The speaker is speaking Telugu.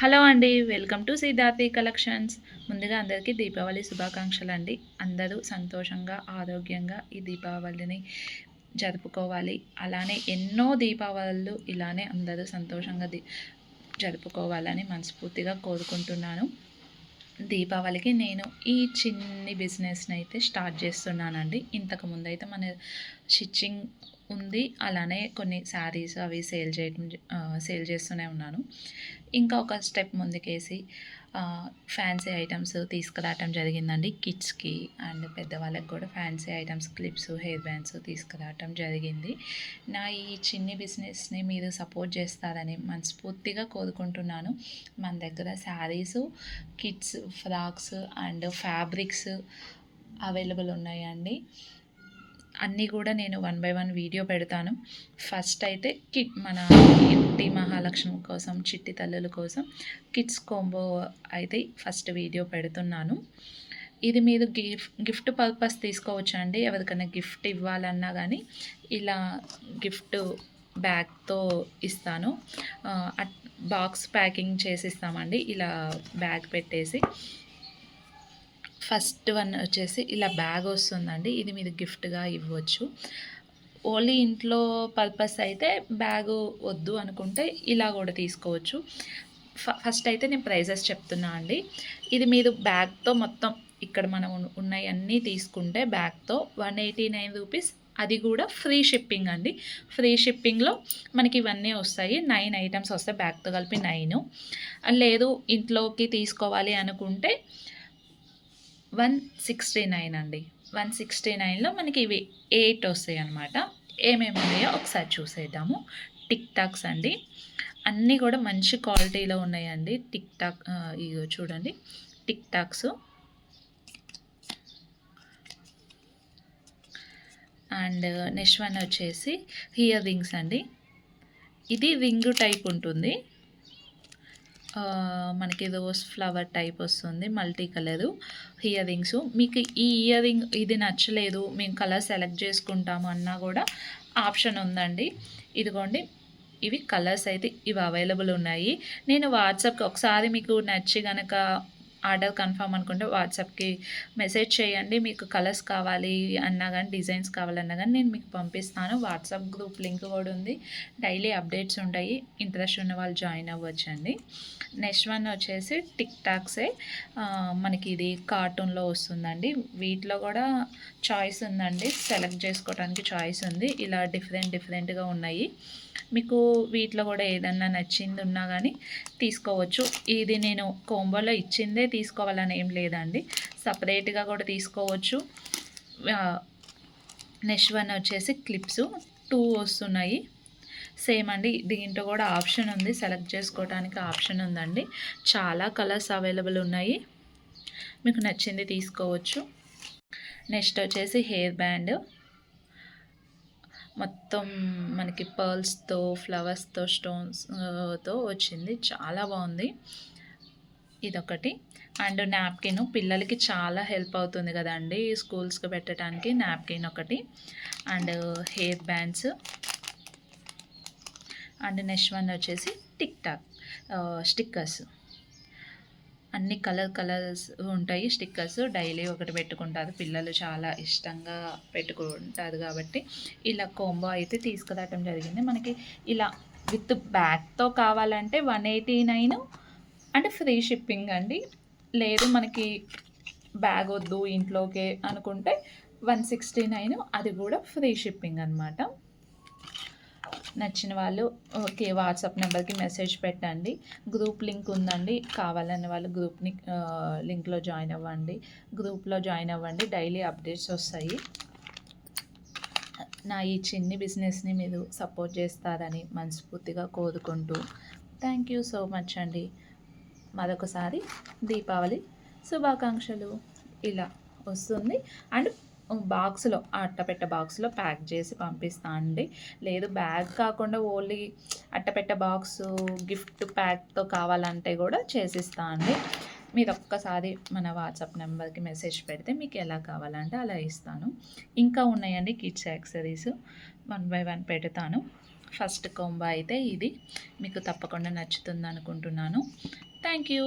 హలో అండి. Welcome to Siddharthi collections. ముందుగా అందరికీ దీపావళి శుభాకాంక్షలు అండి. అందరూ సంతోషంగా, ఆరోగ్యంగా ఈ దీపావళిని జరుపుకోవాలి. అలానే ఎన్నో దీపావళులు ఇలానే అందరూ సంతోషంగా జరుపుకోవాలని మనస్ఫూర్తిగా కోరుకుంటున్నాను. దీపావళికి నేను ఈ చిన్ని బిజినెస్‌ని అయితే స్టార్ట్ చేస్తున్నానండి. ఇంతకుముందైతే మన స్టిచ్చింగ్ ఉంది. అలానే కొన్ని శారీస్ అవి సేల్ చేస్తూనే ఉన్నాను. ఇంకా ఒక స్టెప్ ముందుకేసి ఫ్యాన్సీ ఐటమ్స్ తీసుకురావటం జరిగిందండి. కిడ్స్‌కి అండ్ పెద్దవాళ్ళకి కూడా fancy items, clips, hair bands తీసుకురావటం జరిగింది. నా ఈ చిన్ని బిజినెస్‌ని మీరు సపోర్ట్ చేస్తారని మనస్ఫూర్తిగా కోరుకుంటున్నాను. మన దగ్గర saris, kids frocks and fabrics available ఉన్నాయండి. అన్నీ కూడా నేను 1 బై 1 వీడియో పెడతాను. ఫస్ట్ అయితే మన ఇంటి మహాలక్ష్మి కోసం, చిట్టి తల్లుల కోసం కిడ్స్ కాంబో అయితే ఫస్ట్ వీడియో పెడుతున్నాను. ఇది మీరు గిఫ్ట్ పర్పస్ తీసుకోవచ్చండి. ఎవరికైనా గిఫ్ట్ ఇవ్వాలన్నా కానీ ఇలా గిఫ్ట్ బ్యాగ్తో ఇస్తాను. బాక్స్ ప్యాకింగ్ చేసిస్తామండి. ఇలా బ్యాగ్ పెట్టేసి ఫస్ట్ వన్ వచ్చేసి ఇలా బ్యాగ్ వస్తుందండి. ఇది మీరు గిఫ్ట్గా ఇవ్వచ్చు. ఓన్లీ ఇంట్లో పర్పస్ అయితే బ్యాగు వద్దు అనుకుంటే ఇలా కూడా తీసుకోవచ్చు. ఫస్ట్ అయితే నేను ప్రైజెస్ చెప్తున్నా అండి. ఇది మీరు బ్యాగ్తో మొత్తం ఇక్కడ మనం ఉన్నాయన్నీ తీసుకుంటే బ్యాగ్తో 189 రూపీస్. అది కూడా ఫ్రీ షిప్పింగ్ అండి. ఫ్రీ షిప్పింగ్లో మనకి ఇవన్నీ వస్తాయి. 9 ఐటమ్స్ వస్తాయి బ్యాగ్తో కలిపి 9. లేదు ఇంట్లోకి తీసుకోవాలి అనుకుంటే 169 అండి. 169లో మనకి ఇవి 8 వస్తాయి అన్నమాట. ఏమేమి ఉన్నాయో ఒకసారి చూసేద్దాము. టిక్ టాక్స్ అండి. అన్నీ కూడా మంచి క్వాలిటీలో ఉన్నాయండి. ఇగో చూడండి tick talks. And next one వచ్చేసి ఇయర్ రింగ్స్ అండి. ఇది రింగ్ టైప్ ఉంటుంది. మనకి రోజ్ ఫ్లవర్ టైప్ వస్తుంది, మల్టీ కలరు ఇయర్ రింగ్స్. మీకు ఈ ఇయర్ రింగ్ ఇది నచ్చలేదు, మేము కలర్ సెలెక్ట్ చేసుకుంటాము అన్నా కూడా ఆప్షన్ ఉందండి. ఇదిగోండి ఇవి కలర్స్ అయితే ఇవి అవైలబుల్ ఉన్నాయి. నేను వాట్సాప్కి ఒకసారి మీకు నచ్చి కనుక ఆర్డర్ కన్ఫర్మ్ అనుకుంటే వాట్సాప్కి మెసేజ్ చేయండి. మీకు కలర్స్ కావాలి అన్నా కానీ, డిజైన్స్ కావాలన్నా కానీ నేను మీకు పంపిస్తాను. వాట్సాప్ గ్రూప్ లింక్ కూడా ఉంది. డైలీ అప్డేట్స్ ఉంటాయి. ఇంట్రెస్ట్ ఉన్న వాళ్ళు జాయిన్ అవ్వచ్చండి. నెక్స్ట్ వన్ వచ్చేసి టిక్ టాక్సే. మనకి ఇది కార్టూన్లో వస్తుందండి. వీటిలో కూడా చాయిస్ ఉందండి. సెలెక్ట్ చేసుకోవడానికి చాయిస్ ఉంది. ఇలా డిఫరెంట్గా ఉన్నాయి. మీకు వీటిలో కూడా ఏదన్నా నచ్చింది ఉన్నా కానీ తీసుకోవచ్చు. ఇది నేను కోంబోలో ఇచ్చిందే తీసుకోవాలని ఏం లేదండి, సపరేట్గా కూడా తీసుకోవచ్చు. నెక్స్ట్ వన్ వచ్చేసి క్లిప్స్ 2 వస్తున్నాయి. సేమ్ అండి. దీంట్లో కూడా ఆప్షన్ ఉంది, సెలెక్ట్ చేసుకోవడానికి ఆప్షన్ ఉందండి. చాలా కలర్స్ అవైలబుల్ ఉన్నాయి. మీకు నచ్చింది తీసుకోవచ్చు. నెక్స్ట్ వచ్చేసి హెయిర్ బ్యాండ్. మొత్తం మనకి పర్ల్స్తో, ఫ్లవర్స్తో, స్టోన్స్తో వచ్చింది. చాలా బాగుంది. ఇదొకటి. అండ్ నాప్కిన్ పిల్లలకి చాలా హెల్ప్ అవుతుంది కదండి స్కూల్స్కి పెట్టడానికి. నాప్కిన్ ఒకటి. And hair bands. And next one వచ్చేసి టిక్ టాక్ స్టిక్కర్స్. అన్ని కలర్స్ ఉంటాయి స్టిక్కర్స్. డైలీ ఒకటి పెట్టుకుంటారు పిల్లలు, చాలా ఇష్టంగా పెట్టుకుంటారు కాబట్టి ఇలా కాంబో అయితే తీసుకురావటం జరిగింది. మనకి ఇలా విత్ బ్యాగ్తో కావాలంటే 189 అంటే ఫ్రీ షిప్పింగ్ అండి. లేదు మనకి బ్యాగ్ వద్దు ఇంట్లోకే అనుకుంటే 169, అది కూడా ఫ్రీ షిప్పింగ్ అనమాట. నచ్చిన వాళ్ళు ఓకే వాట్సాప్ నెంబర్కి మెసేజ్ పెట్టండి. గ్రూప్ లింక్ ఉందండి. కావాలన్న వాళ్ళు గ్రూప్ని లింక్లో జాయిన్ అవ్వండి. గ్రూప్లో జాయిన్ అవ్వండి. డైలీ అప్డేట్స్ వస్తాయి. నా ఈ చిన్ని బిజినెస్ని మీరు సపోర్ట్ చేస్తారని మనస్ఫూర్తిగా కోరుకుంటూ థ్యాంక్ యూ సో మచ్ అండి. మరొకసారి దీపావళి శుభాకాంక్షలు. ఇలా వస్తుంది. అండ్ బాక్స్లో అట్టపెట్ట బాక్స్లో ప్యాక్ చేసి పంపిస్తా అండి. లేదు బ్యాగ్ కాకుండా ఓన్లీ అట్టపెట్ట బాక్సు గిఫ్ట్ ప్యాక్తో కావాలంటే కూడా చేసిస్తా అండి. మీరు ఒక్కసారి మన వాట్సాప్ నెంబర్కి మెసేజ్ పెడితే మీకు ఎలా కావాలంటే అలా ఇస్తాను. ఇంకా ఉన్నాయండి కిడ్స్ యాక్సెసరీస్. 1 బై 1 పెడతాను. ఫస్ట్ కాంబో అయితే ఇది మీకు తప్పకుండా నచ్చుతుంది అనుకుంటున్నాను. Thank you.